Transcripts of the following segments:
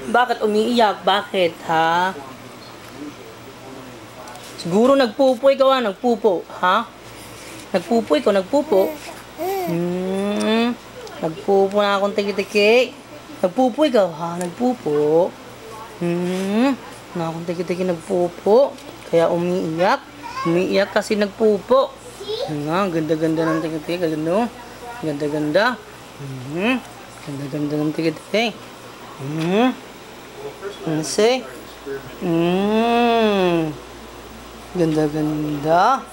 Bakit umiiyak? Bakit, ha? Siguro nagpupo ikaw, ha? Nagpupo, ha? Nagpupo ikaw, nagpupo. Nagpupo na akong tiki-tiki. Nagpupo ikaw, ha? Nagpupo. Na akong tiki-tiki nagpupo. Kaya umiiyak. Umiiyak kasi nagpupo. Nga, ganda-ganda ng tiki-tiki. Ganda, ganda-ganda. Ganda-ganda ng tiki-tiki. Kasi, ganda-ganda.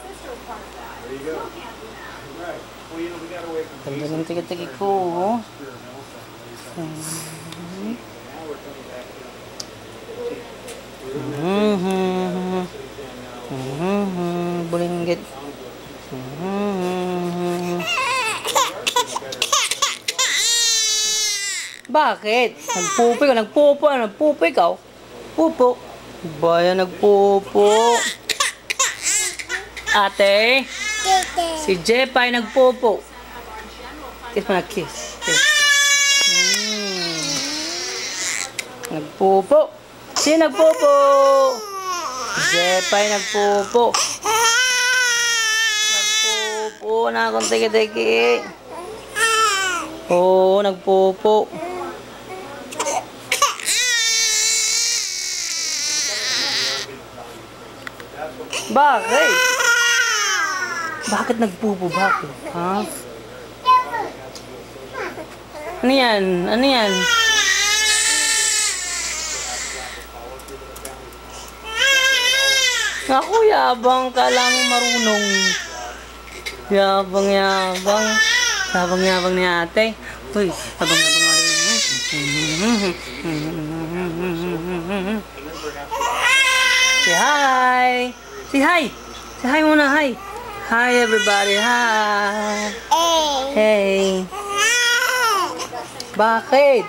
Ganda ng tiki-tiki ko. Bulinggit. Bakit? Nagpupo ikaw, nagpupo, nagpupo ikaw. Pupo. Baya nagpupo. Ate, si Jepay nagpupo. Kiss mo na, kiss. Nagpupo. Sino nagpupo? Jepay nagpupo. Nagpupo na akong tiki-tiki. Oo, nagpupo. Bakit? Bakit nagpupo? Bakit? Ha? Ano yan? Ano yan? Ako, yabang ka lang marunong. Yabang-yabang. Yabang-yabang ni ate. Uy, yabang-yabang nga rin. Say hi! Say hi! Say hi muna, hi! Hi everybody, hi! Hey! Bakit?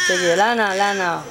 Sige, Lana, Lana.